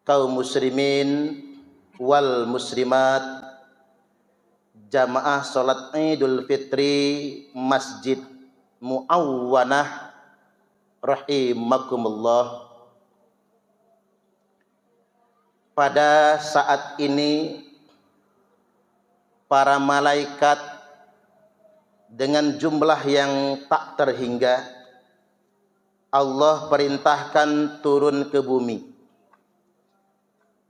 kaum muslimin wal muslimat, jamaah salat Idul Fitri Masjid Muawwanah rahimakumullah. Pada saat ini para malaikat dengan jumlah yang tak terhingga Allah perintahkan turun ke bumi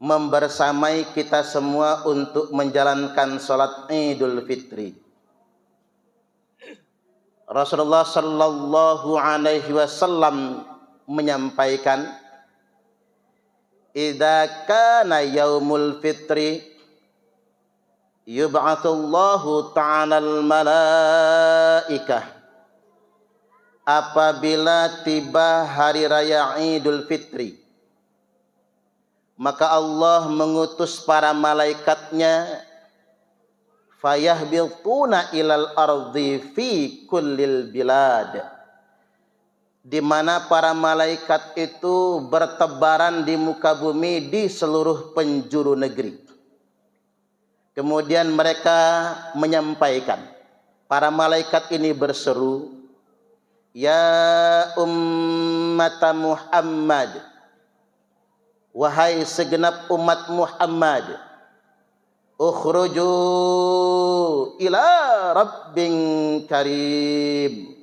membersamai kita semua untuk menjalankan salat Idul Fitri. Rasulullah sallallahu alaihi wasallam menyampaikan, idza kana yaumul fitri yub'atsullahu ta'alal malaikah. Apabila tiba hari raya Idul Fitri, maka Allah mengutus para malaikatnya, fayahbituna ilal ardi fi kullil bilad, di mana para malaikat itu bertebaran di muka bumi di seluruh penjuru negeri. Kemudian mereka menyampaikan, para malaikat ini berseru, ya ummata Muhammad, wahai segenap umat Muhammad, ukhruju ila rabbin karim,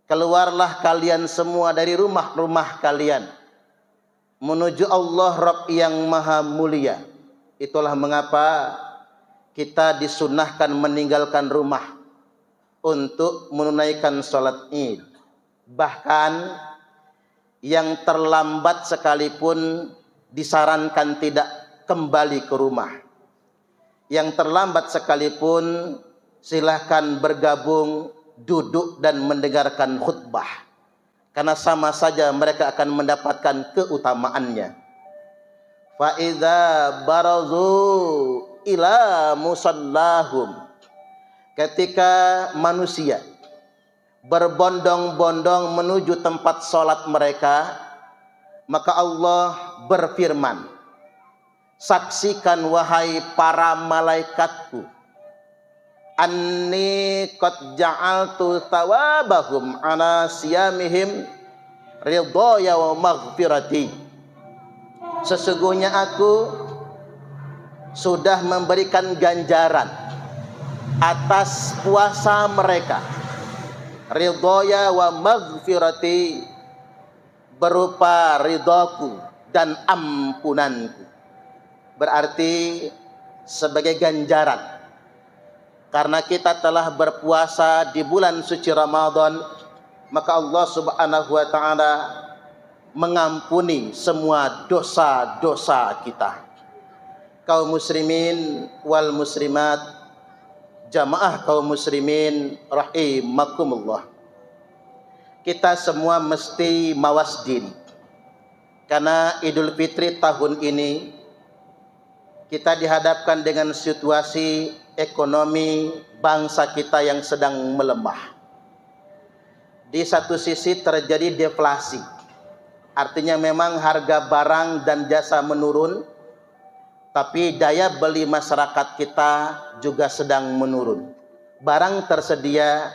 keluarlah kalian semua dari rumah-rumah kalian menuju Allah Rabb yang maha mulia. Itulah mengapa kita disunahkan meninggalkan rumah untuk menunaikan sholat Id. Bahkan yang terlambat sekalipun disarankan tidak kembali ke rumah. Yang terlambat sekalipun silahkan bergabung, duduk dan mendengarkan khutbah, karena sama saja mereka akan mendapatkan keutamaannya. Fa idza barazu ila musallahum, ketika manusia berbondong-bondong menuju tempat sholat mereka, maka Allah berfirman, saksikan wahai para malaikatku, anni qad ja'altu thawabahum ala siyamihim ridhaya wa maghfirati. Sesungguhnya aku sudah memberikan ganjaran atas puasa mereka, ridhaya wa maghfirati, berupa ridhaku dan ampunanku. Berarti sebagai ganjaran, karena kita telah berpuasa di bulan suci Ramadan, maka Allah subhanahu wa ta'ala mengampuni semua dosa-dosa kita. Kaum muslimin wal muslimat, jamaah kaum muslimin rahimakumullah, kita semua mesti mawas diri, karena Idul Fitri tahun ini kita dihadapkan dengan situasi ekonomi bangsa kita yang sedang melemah. Di satu sisi terjadi deflasi, artinya memang harga barang dan jasa menurun, tapi daya beli masyarakat kita juga sedang menurun. Barang tersedia,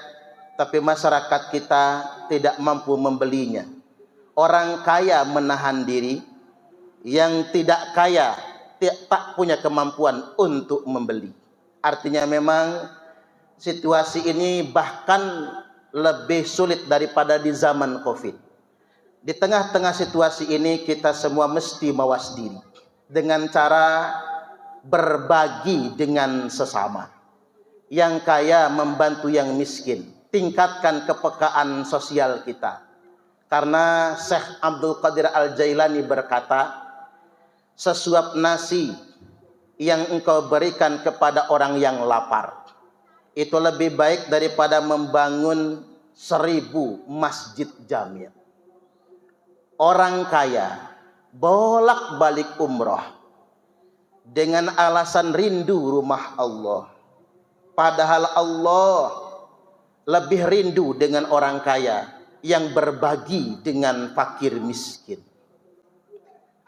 tapi masyarakat kita tidak mampu membelinya. Orang kaya menahan diri, yang tidak kaya tak punya kemampuan untuk membeli. Artinya memang situasi ini bahkan lebih sulit daripada di zaman Covid. Di tengah-tengah situasi ini kita semua mesti mawas diri dengan cara berbagi dengan sesama. Yang kaya membantu yang miskin, tingkatkan kepekaan sosial kita. Karena Syekh Abdul Qadir Al-Jailani berkata, sesuap nasi yang engkau berikan kepada orang yang lapar, itu lebih baik daripada membangun 1000 masjid jami'. Orang kaya bolak-balik umroh dengan alasan rindu rumah Allah, padahal Allah lebih rindu dengan orang kaya yang berbagi dengan fakir miskin.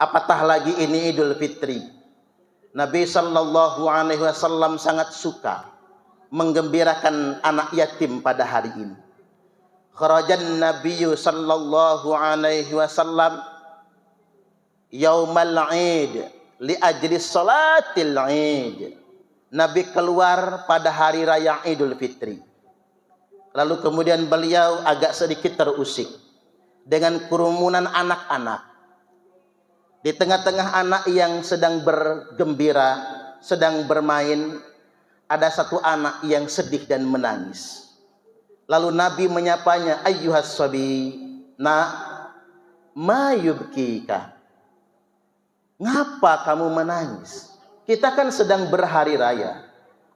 Apatah lagi ini Idul Fitri. Nabi sallallahu alaihi wasallam sangat suka menggembirakan anak yatim pada hari ini. Kharajan Nabiyyu sallallahu alaihi wasallam yaumal Id li ajli salatil Id. Nabi keluar pada hari raya Idul Fitri. Lalu kemudian beliau agak sedikit terusik dengan kerumunan anak-anak. Di tengah-tengah anak yang sedang bergembira, sedang bermain, ada satu anak yang sedih dan menangis. Lalu Nabi menyapanya, ayyuhas sabi, nak, ma yubkika. Ngapa kamu menangis? Kita kan sedang berhari raya.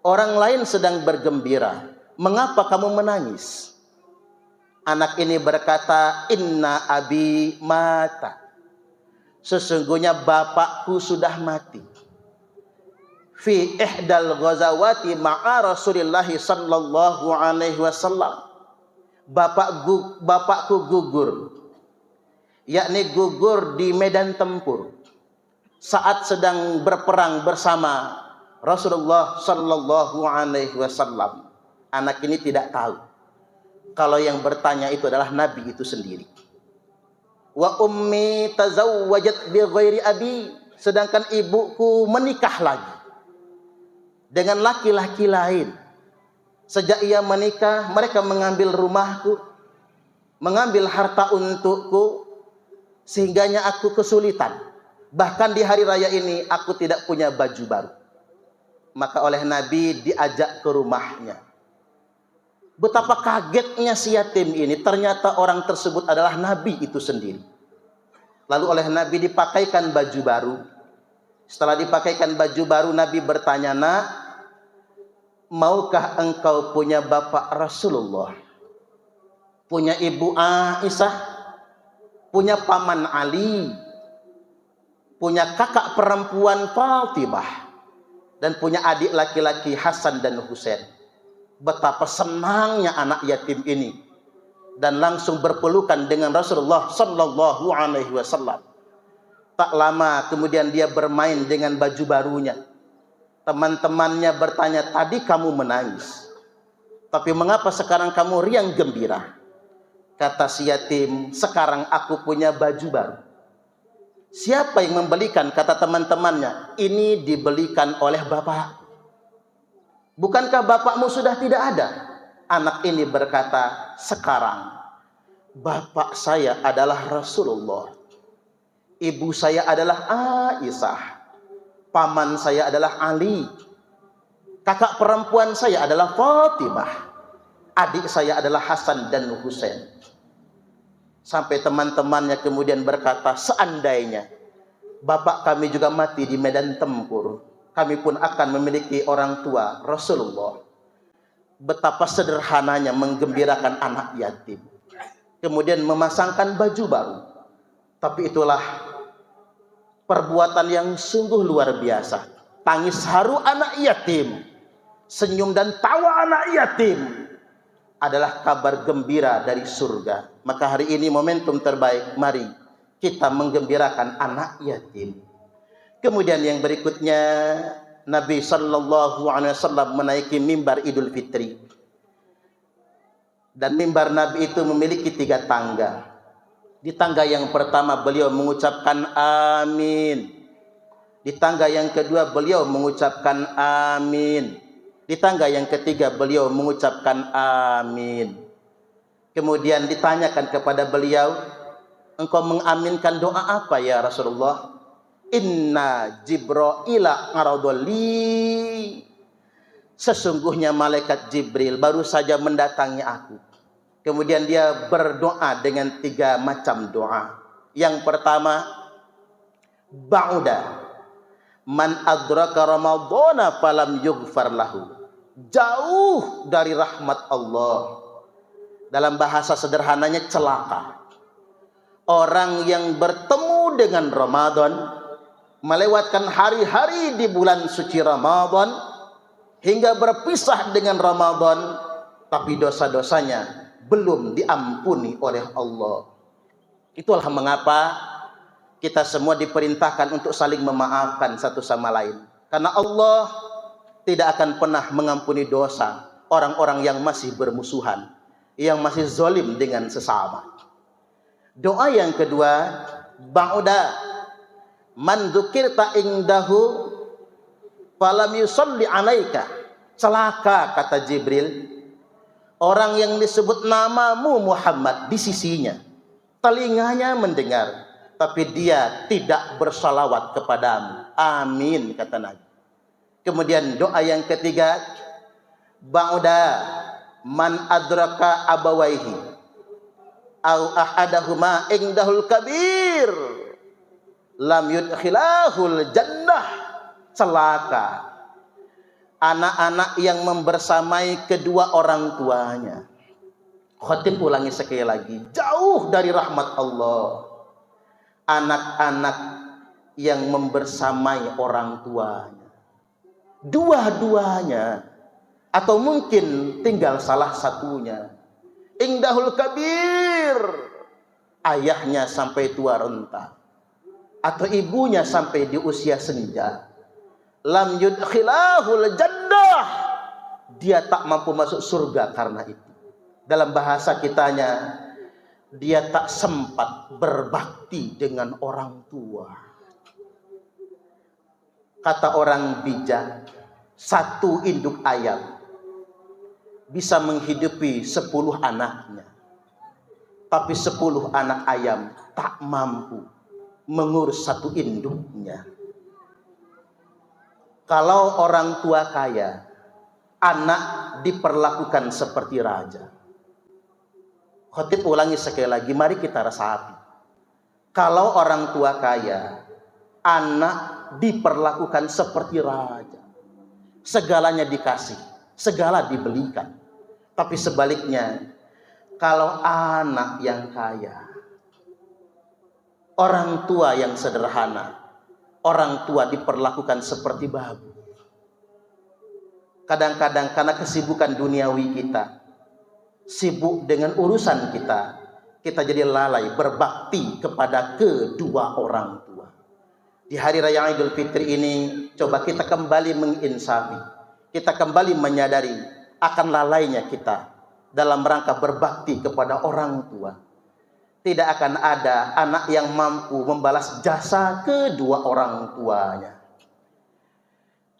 Orang lain sedang bergembira. Mengapa kamu menangis? Anak ini berkata, inna abi mata. Sesungguhnya bapakku sudah mati. Fi ihdal ghazawati ma'a Rasulillah sallallahu alaihi wasallam. Bapakku gugur. Yakni gugur di medan tempur saat sedang berperang bersama Rasulullah sallallahu alaihi wasallam. Anak ini tidak tahu kalau yang bertanya itu adalah Nabi itu sendiri. Wa ummi tazawwajat bi ghairi abi, sedangkan ibuku menikah lagi dengan laki-laki lain. Sejak ia menikah, mereka mengambil rumahku, mengambil harta untukku, sehingganya aku kesulitan. Bahkan di hari raya ini aku tidak punya baju baru. Maka oleh Nabi diajak ke rumahnya. Betapa kagetnya si yatim ini, ternyata orang tersebut adalah Nabi itu sendiri. Lalu oleh Nabi dipakaikan baju baru. Setelah dipakaikan baju baru, Nabi bertanya, nak, maukah engkau punya bapak Rasulullah? Punya ibu Aisyah? Punya paman Ali? Punya kakak perempuan Fatimah? Dan punya adik laki-laki Hasan dan Husain? Betapa senangnya anak yatim ini, dan langsung berpelukan dengan Rasulullah sallallahu alaihi wasallam. Tak lama kemudian dia bermain dengan baju barunya. Teman-temannya bertanya, tadi kamu menangis, tapi mengapa sekarang kamu riang gembira? Kata si yatim, sekarang aku punya baju baru. Siapa yang membelikan? Kata teman-temannya, ini dibelikan oleh bapak. Bukankah bapakmu sudah tidak ada? Anak ini berkata, sekarang bapak saya adalah Rasulullah, ibu saya adalah Aisyah, paman saya adalah Ali, kakak perempuan saya adalah Fatimah, adik saya adalah Hasan dan Husain. Sampai teman-temannya kemudian berkata, seandainya bapak kami juga mati di medan tempur, kami pun akan memiliki orang tua Rasulullah. Betapa sederhananya menggembirakan anak yatim. Kemudian memasangkan baju baru. Tapi itulah perbuatan yang sungguh luar biasa. Tangis haru anak yatim, senyum dan tawa anak yatim adalah kabar gembira dari surga. Maka hari ini momentum terbaik, mari kita menggembirakan anak yatim. Kemudian yang berikutnya, Nabi sallallahu alaihi wasallam menaiki mimbar Idul Fitri. Dan mimbar Nabi itu memiliki 3 tangga. Di tangga yang pertama beliau mengucapkan amin. Di tangga yang kedua beliau mengucapkan amin. Di tangga yang ketiga beliau mengucapkan amin. Kemudian ditanyakan kepada beliau, engkau mengaminkan doa apa ya Rasulullah? Inna Jibrila ngaradoli. Sesungguhnya malaikat Jibril baru saja mendatangi aku. Kemudian dia berdoa dengan 3 macam doa. Yang pertama, ba'uda man adraka ramadhana falam yughfar lahu. Jauh dari rahmat Allah. Dalam bahasa sederhananya, celaka orang yang bertemu dengan Ramadan, melewatkan hari-hari di bulan suci Ramadan hingga berpisah dengan Ramadan, tapi dosa-dosanya belum diampuni oleh Allah. Itulah mengapa Kita semua diperintahkan untuk saling memaafkan satu sama lain. Karena Allah tidak akan pernah mengampuni dosa orang-orang yang masih bermusuhan, yang masih zalim dengan sesama. Doa yang kedua, ba'da man dzukirta indahu falam yusalli alaika. Celaka, kata Jibril, orang yang disebut namamu Muhammad di sisinya. Telinganya mendengar, tapi dia tidak bersalawat kepadamu. Amin, kata Nabi. Kemudian doa yang ketiga, ba'da man adraka abawaihi au ahadahuma indahul kabir lam yudkhilahul jannah. Celaka anak-anak yang membersamai kedua orang tuanya. Khatib ulangi sekali lagi, jauh dari rahmat Allah anak-anak yang membersamai orang tuanya, dua-duanya, atau mungkin tinggal salah satunya. Indahul kabir, ayahnya sampai tua renta, atau ibunya sampai di usia senja. Lam yudkhilahul jannah, dia tak mampu masuk surga karena itu. Dalam bahasa kitanya, dia tak sempat berbakti dengan orang tua. Kata orang bijak, satu induk ayam bisa menghidupi 10 anaknya, tapi 10 anak ayam tak mampu mengurus satu induknya. Kalau orang tua kaya, anak diperlakukan seperti raja. Khatib ulangi sekali lagi, mari kita resapi. Kalau orang tua kaya, anak diperlakukan seperti raja. Segalanya dikasih, segala dibelikan. Tapi sebaliknya, kalau anak yang kaya, orang tua yang sederhana, orang tua diperlakukan seperti babu. Kadang-kadang karena kesibukan duniawi kita, sibuk dengan urusan kita jadi lalai berbakti kepada kedua orang tua. Di hari raya Idul Fitri ini, coba kita kembali menginsafi, kita kembali menyadari akan lalainya kita dalam rangka berbakti kepada orang tua. Tidak akan ada anak yang mampu membalas jasa kedua orang tuanya.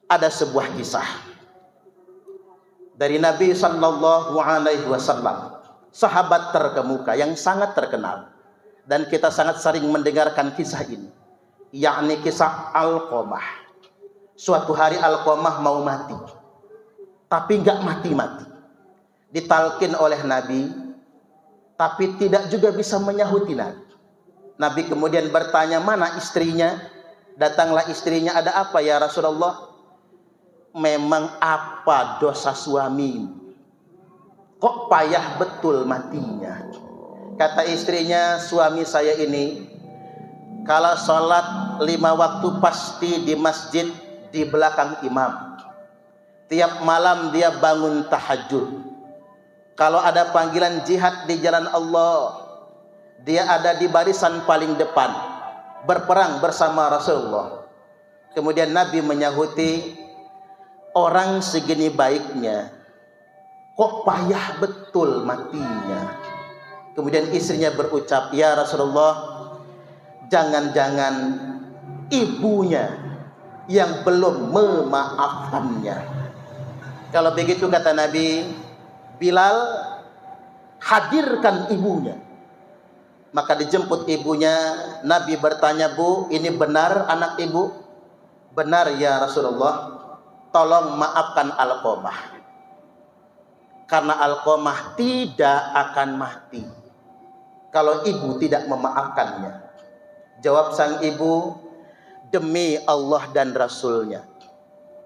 Ada sebuah kisah dari Nabi Sallallahu Alaihi Wasallam, sahabat terkemuka yang sangat terkenal, dan kita sangat sering mendengarkan kisah ini, yakni kisah Alqamah. Suatu hari Alqamah mau mati, tapi nggak mati-mati. Ditalkin oleh Nabi, tapi tidak juga bisa menyahuti Nabi. Nabi kemudian bertanya, mana istrinya? Datanglah istrinya, ada apa ya Rasulullah? Memang apa dosa suami? Kok payah betul matinya? Kata istrinya, suami saya ini kalau sholat 5 waktu pasti di masjid di belakang imam. Tiap malam dia bangun tahajud. Kalau ada panggilan jihad di jalan Allah, dia ada di barisan paling depan, berperang bersama Rasulullah. Kemudian Nabi menyahuti, orang segini baiknya, kok payah betul matinya? Kemudian istrinya berucap, ya Rasulullah, jangan-jangan ibunya yang belum memaafkannya. Kalau begitu kata Nabi, Bilal, hadirkan ibunya. Maka dijemput ibunya. Nabi bertanya, Bu, ini benar anak ibu? Benar ya Rasulullah, tolong maafkan Alqamah, karena Alqamah tidak akan mati kalau ibu tidak memaafkannya. Jawab sang ibu, demi Allah dan Rasulnya,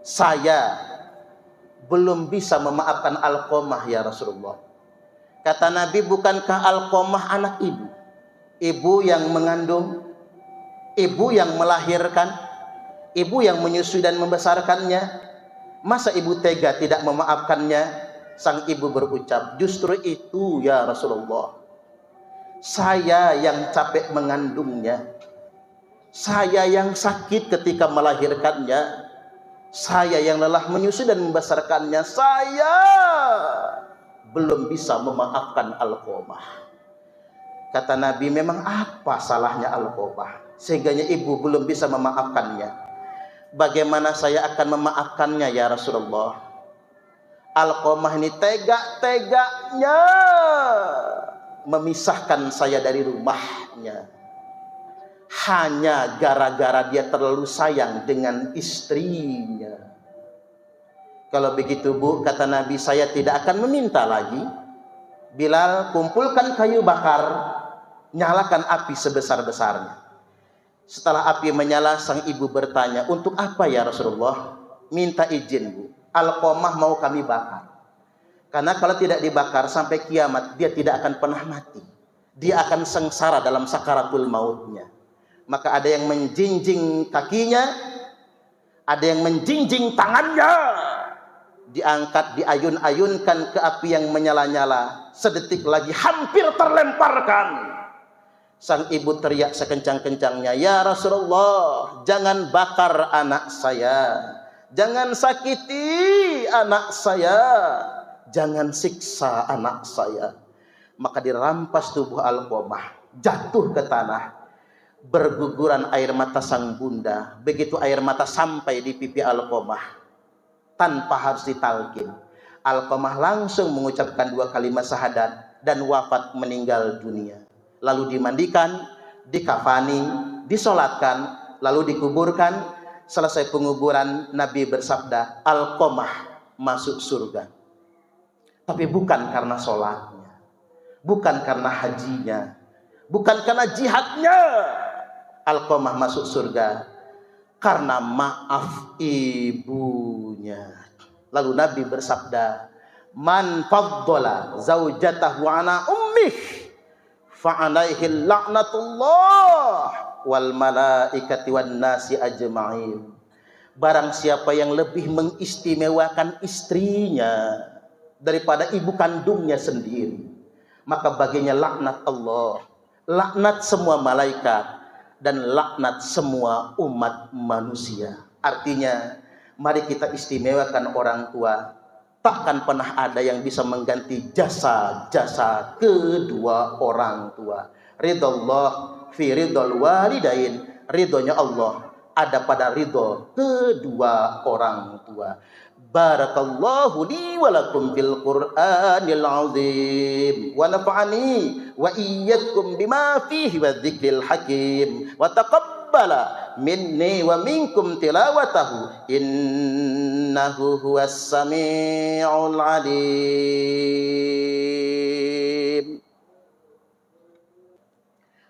saya belum bisa memaafkan Alqamah ya Rasulullah. Kata Nabi, bukankah Alqamah anak ibu? Ibu yang mengandung, ibu yang melahirkan, ibu yang menyusui dan membesarkannya. Masa ibu tega tidak memaafkannya? Sang ibu berucap, justru itu ya Rasulullah, saya yang capek mengandungnya, Saya yang sakit ketika melahirkannya, saya yang lelah menyusui dan membesarkannya, saya belum bisa memaafkan Alqamah. Kata Nabi, memang apa salahnya Alqamah sehingganya ibu belum bisa memaafkannya? Bagaimana saya akan memaafkannya ya Rasulullah? Alqamah ini tega-teganya memisahkan saya dari rumahnya, hanya gara-gara dia terlalu sayang dengan istrinya. Kalau begitu Bu, kata Nabi, saya tidak akan meminta lagi. Bilal, kumpulkan kayu bakar, nyalakan api sebesar-besarnya. Setelah api menyala, sang ibu bertanya, untuk apa ya Rasulullah? Minta izin Bu, Alqamah mau kami bakar. Karena kalau tidak dibakar sampai kiamat, dia tidak akan pernah mati. Dia akan sengsara dalam sakaratul mautnya. Maka ada yang menjinjing kakinya, ada yang menjinjing tangannya, diangkat, diayun-ayunkan ke api yang menyala-nyala. Sedetik lagi hampir terlemparkan. Sang ibu teriak sekencang-kencangnya, ya Rasulullah, jangan bakar anak saya, jangan sakiti anak saya, jangan siksa anak saya. Maka dirampas tubuh Alqamah, jatuh ke tanah. Berguguran air mata sang bunda. Begitu air mata sampai di pipi Alqamah, tanpa harus ditalkin, Alqamah langsung mengucapkan 2 kalimat syahadat dan wafat, meninggal dunia. Lalu dimandikan, dikafani, disolatkan, lalu dikuburkan. Selesai penguburan, Nabi bersabda, Alqamah masuk surga. Tapi bukan karena solatnya, bukan karena hajinya, bukan karena jihadnya. Alqamah masuk surga karena maaf ibunya. Lalu Nabi bersabda, man faddala zaujatahu ala ummih fa'alaihi la'natullah wal malaikati wan nasi ajma'in. Barang siapa yang lebih mengistimewakan istrinya daripada ibu kandungnya sendiri, maka baginya laknat Allah, laknat semua malaikat, dan laknat semua umat manusia. Artinya, mari kita istimewakan orang tua. Takkan pernah ada yang bisa mengganti jasa-jasa kedua orang tua. Ridallah fi ridal walidain. Ridhonya Allah ada pada ridho kedua orang tua. Barakallahu li wa lakum fil Qur'anil azim wa nafa'ani wa iyyakum bima fihi wa dzikril hakim wa taqabbala minni wa minkum tilawatahu innahu huwas samiul alim.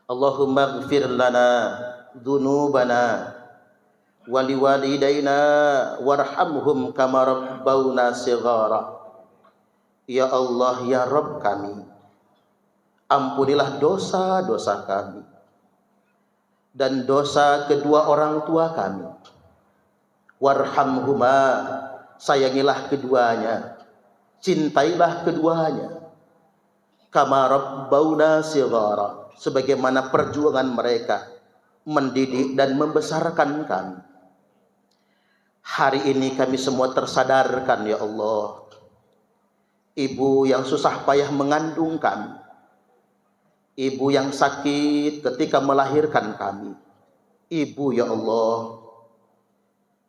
Allahumma ighfir lana dzunubana wali walidaina warhamhum kama rabbawna shighara. Ya Allah, ya Rabb kami, ampunilah dosa-dosa kami dan dosa kedua orang tua kami. Warhamhuma, sayangilah keduanya, cintailah keduanya. Kama rabbawna shighara, sebagaimana perjuangan mereka mendidik dan membesarkan kami. Hari ini kami semua tersadarkan ya Allah, ibu yang susah payah mengandung kami, ibu yang sakit ketika melahirkan kami, ibu ya Allah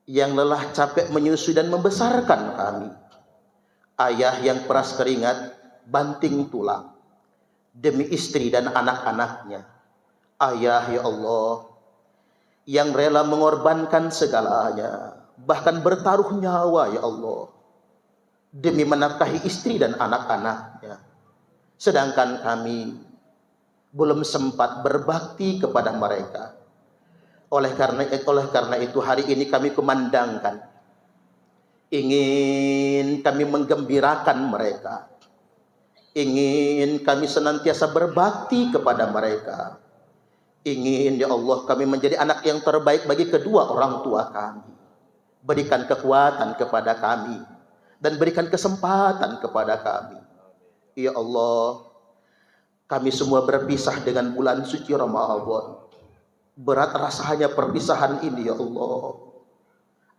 yang lelah capek menyusui dan membesarkan kami, ayah yang peras keringat banting tulang demi istri dan anak-anaknya, ayah ya Allah yang rela mengorbankan segalanya, bahkan bertaruh nyawa ya Allah demi menafkahi istri dan anak-anaknya. Sedangkan kami belum sempat berbakti kepada mereka. Oleh karena itu hari ini kami kumandangkan, ingin kami menggembirakan mereka, ingin kami senantiasa berbakti kepada mereka, ingin ya Allah kami menjadi anak yang terbaik bagi kedua orang tua kami. Berikan kekuatan kepada kami dan berikan kesempatan kepada kami. Ya Allah, kami semua berpisah dengan bulan suci Ramadan. Berat rasanya perpisahan ini ya Allah.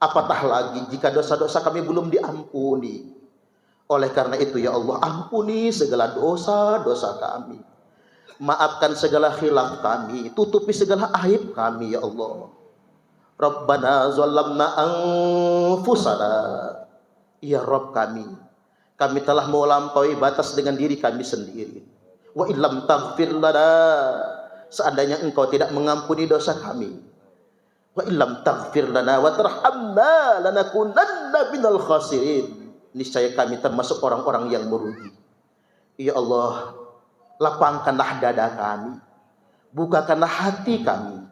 Apatah lagi jika dosa-dosa kami belum diampuni. Oleh karena itu ya Allah, ampuni segala dosa-dosa kami. Maafkan segala khilaf kami, tutupi segala aib kami ya Allah. Rabbana zalamna anfusana. Ya Rabb kami telah melampaui batas dengan diri kami sendiri. Wa illam taghfir lana, seandainya engkau tidak mengampuni dosa kami, wa illam taghfir lana wa tarhamna lanakunanna minal khasirin, niscaya kami termasuk orang-orang yang merugi. Ya Allah, lapangkanlah dada kami, bukakanlah hati kami,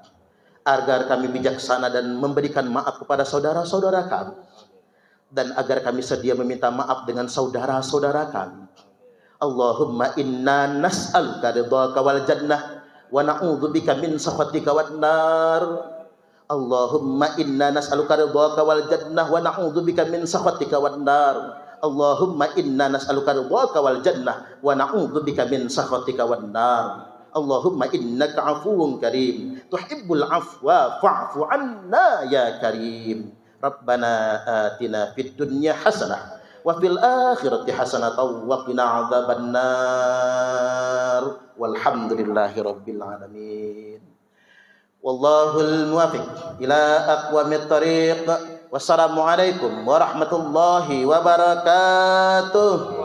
agar kami bijaksana dan memberikan maaf kepada saudara-saudara kami, dan agar kami sedia meminta maaf dengan saudara-saudara kami. Allahumma inna nas'aluka ridhaka wal jannah wa na'udzubika min sakhatika wan nar. Allahumma inna nas'aluka ridhaka wal jannah wa na'udzubika min sakhatika wan nar. Allahumma inna nas'aluka ridhaka wal jannah wa na'udzubika min sakhatika wan nar. Allahumma innaka 'afuwwun karim tuhibbul 'afwa fa'fu 'anna ya karim. Rabbana atina fid dunya hasanah wa fil akhirati hasanatan wa qina adzabannar. Walhamdulillahi rabbil alamin. Wallahul muwaffiq ila aqwamit thariq. Wassalamualaikum warahmatullahi wabarakatuh.